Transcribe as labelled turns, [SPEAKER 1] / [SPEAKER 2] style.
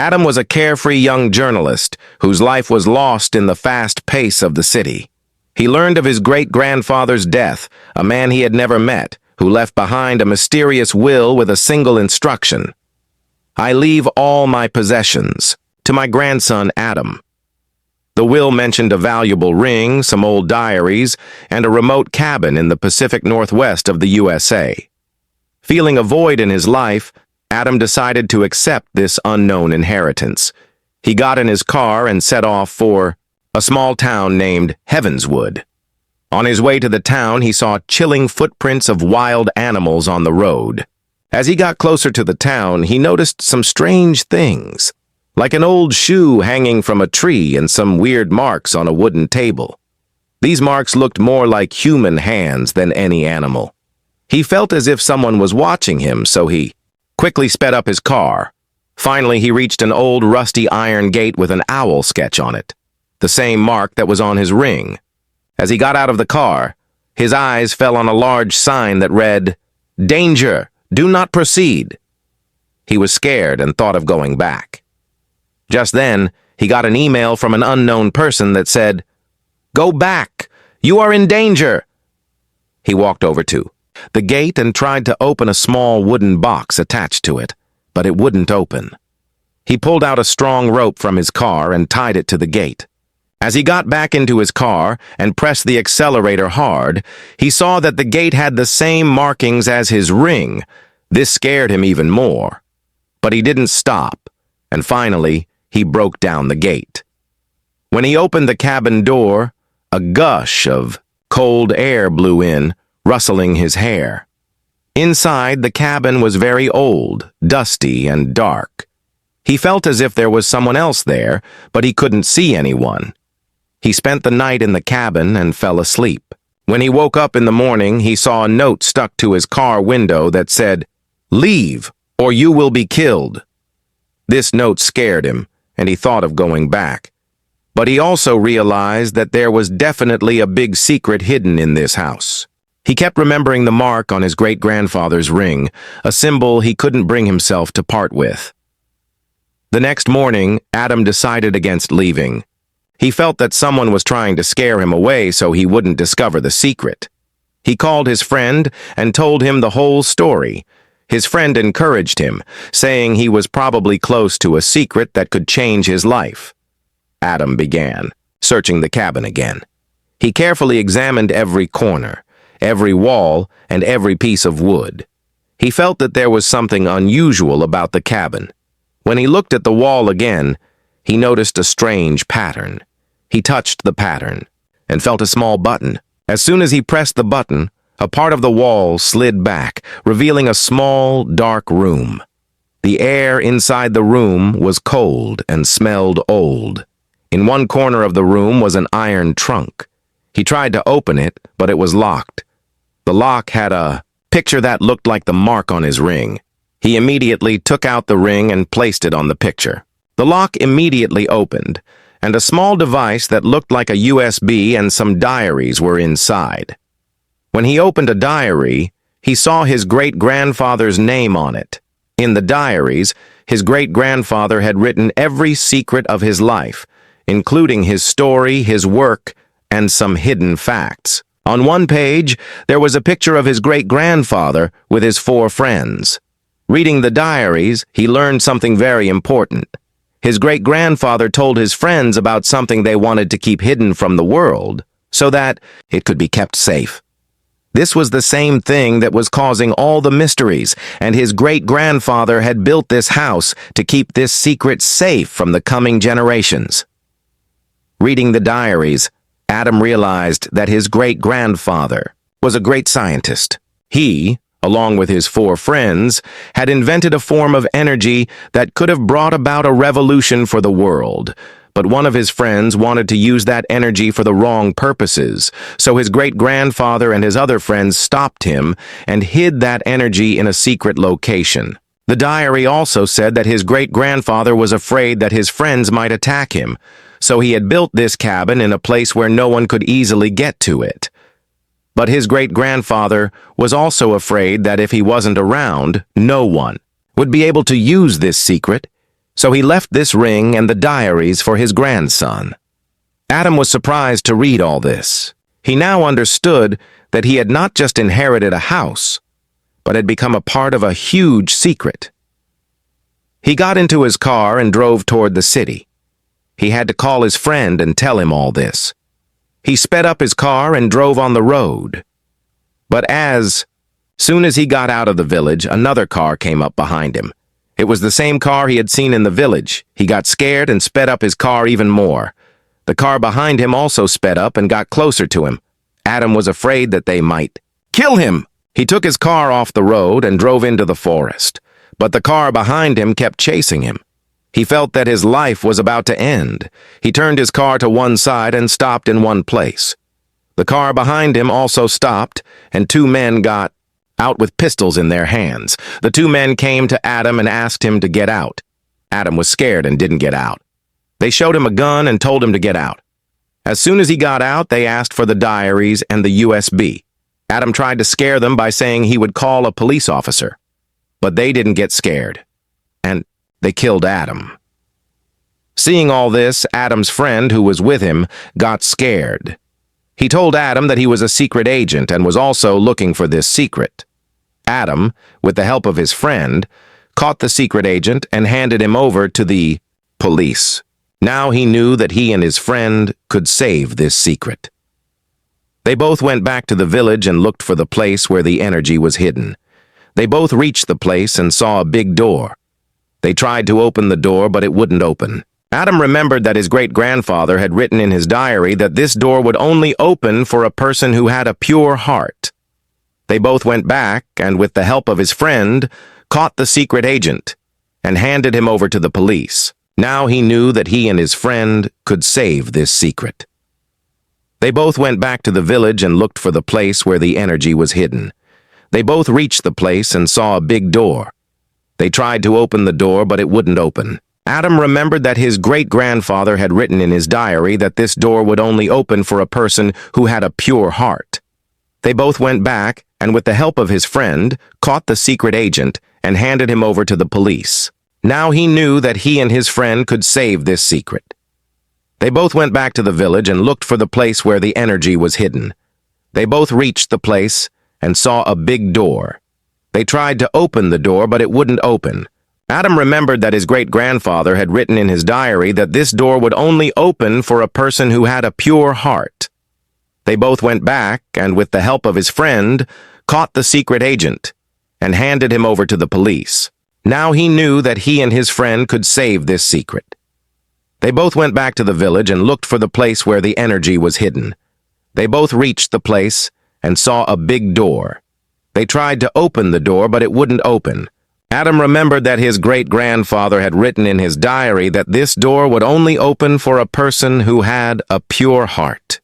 [SPEAKER 1] Adam was a carefree young journalist whose life was lost in the fast pace of the city. He learned of his great-grandfather's death, a man he had never met, who left behind a mysterious will with a single instruction. "I leave all my possessions to my grandson Adam." The will mentioned a valuable ring, some old diaries, and a remote cabin in the Pacific Northwest of the USA. Feeling a void in his life, Adam decided to accept this unknown inheritance. He got in his car and set off for a small town named Heavenswood. On his way to the town, he saw chilling footprints of wild animals on the road. As he got closer to the town, he noticed some strange things, like an old shoe hanging from a tree and some weird marks on a wooden table. These marks looked more like human hands than any animal. He felt as if someone was watching him, so he quickly sped up his car. Finally, he reached an old rusty iron gate with an owl sketch on it, the same mark that was on his ring. As he got out of the car, his eyes fell on a large sign that read, "Danger! Do not proceed." He was scared and thought of going back. Just then, he got an email from an unknown person that said, "Go back! You are in danger!" He walked over to the gate and tried to open a small wooden box attached to it, but it wouldn't open. He pulled out a strong rope from his car and tied it to the gate. As he got back into his car and pressed the accelerator hard, he saw that the gate had the same markings as his ring. This scared him even more. But he didn't stop, and finally, he broke down the gate. When he opened the cabin door, a gush of cold air blew in, rustling his hair. Inside, the cabin was very old, dusty, and dark. He felt as if there was someone else there, but he couldn't see anyone. He spent the night in the cabin and fell asleep. When he woke up in the morning, he saw a note stuck to his car window that said, "Leave, or you will be killed." This note scared him, and he thought of going back. But he also realized that there was definitely a big secret hidden in this house. He kept remembering the mark on his great-grandfather's ring, a symbol he couldn't bring himself to part with. The next morning, Adam decided against leaving. He felt that someone was trying to scare him away so he wouldn't discover the secret. He called his friend and told him the whole story. His friend encouraged him, saying he was probably close to a secret that could change his life. Adam began, searching the cabin again. He carefully examined every corner, every wall, and every piece of wood. He felt that there was something unusual about the cabin. When he looked at the wall again, he noticed a strange pattern. He touched the pattern and felt a small button. As soon as he pressed the button, a part of the wall slid back, revealing a small, dark room. The air inside the room was cold and smelled old. In one corner of the room was an iron trunk. He tried to open it, but it was locked. The lock had a picture that looked like the mark on his ring. He immediately took out the ring and placed it on the picture. The lock immediately opened, and a small device that looked like a USB and some diaries were inside. When he opened a diary, he saw his great-grandfather's name on it. In the diaries, his great-grandfather had written every secret of his life, including his story, his work, and some hidden facts. On one page, there was a picture of his great-grandfather with his 4 friends. Reading the diaries, he learned something very important. His great-grandfather told his friends about something they wanted to keep hidden from the world, so that it could be kept safe. This was the same thing that was causing all the mysteries, and his great-grandfather had built this house to keep this secret safe from the coming generations. Reading the diaries, Adam realized that his great-grandfather was a great scientist. He, along with his 4 friends, had invented a form of energy that could have brought about a revolution for the world. But one of his friends wanted to use that energy for the wrong purposes, so his great-grandfather and his other friends stopped him and hid that energy in a secret location. The diary also said that his great-grandfather was afraid that his friends might attack him, so he had built this cabin in a place where no one could easily get to it. But his great-grandfather was also afraid that if he wasn't around, no one would be able to use this secret. So he left this ring and the diaries for his grandson. Adam was surprised to read all this. He now understood that he had not just inherited a house, but had become a part of a huge secret. He got into his car and drove toward the city. He had to call his friend and tell him all this. He sped up his car and drove on the road. But soon as he got out of the village, another car came up behind him. It was the same car he had seen in the village. He got scared and sped up his car even more. The car behind him also sped up and got closer to him. Adam was afraid that they might kill him. He took his car off the road and drove into the forest. But the car behind him kept chasing him. He felt that his life was about to end. He turned his car to one side and stopped in one place. The car behind him also stopped, and two men got out with pistols in their hands. The two men came to Adam and asked him to get out. Adam was scared and didn't get out. They showed him a gun and told him to get out. As soon as he got out, they asked for the diaries and the USB. Adam tried to scare them by saying he would call a police officer. But they didn't get scared, and they killed Adam. Seeing all this, Adam's friend, who was with him, got scared. He told Adam that he was a secret agent and was also looking for this secret. Adam, with the help of his friend, caught the secret agent and handed him over to the police. Now he knew that he and his friend could save this secret. They both went back to the village and looked for the place where the energy was hidden. They both reached the place and saw a big door. They tried to open the door, but it wouldn't open. Adam remembered that his great-grandfather had written in his diary that this door would only open for a person who had a pure heart. They both went back and, with the help of his friend, caught the secret agent and handed him over to the police. Now he knew that he and his friend could save this secret. They both went back to the village and looked for the place where the energy was hidden. They both reached the place and saw a big door. They tried to open the door, but it wouldn't open. Adam remembered that his great-grandfather had written in his diary that this door would only open for a person who had a pure heart. They both went back and, with the help of his friend, caught the secret agent and handed him over to the police. Now he knew that he and his friend could save this secret. They both went back to the village and looked for the place where the energy was hidden. They both reached the place and saw a big door. They tried to open the door, but it wouldn't open. Adam remembered that his great-grandfather had written in his diary that this door would only open for a person who had a pure heart. They both went back and, with the help of his friend, caught the secret agent and handed him over to the police. Now he knew that he and his friend could save this secret. They both went back to the village and looked for the place where the energy was hidden. They both reached the place and saw a big door. They tried to open the door, but it wouldn't open. Adam remembered that his great-grandfather had written in his diary that this door would only open for a person who had a pure heart.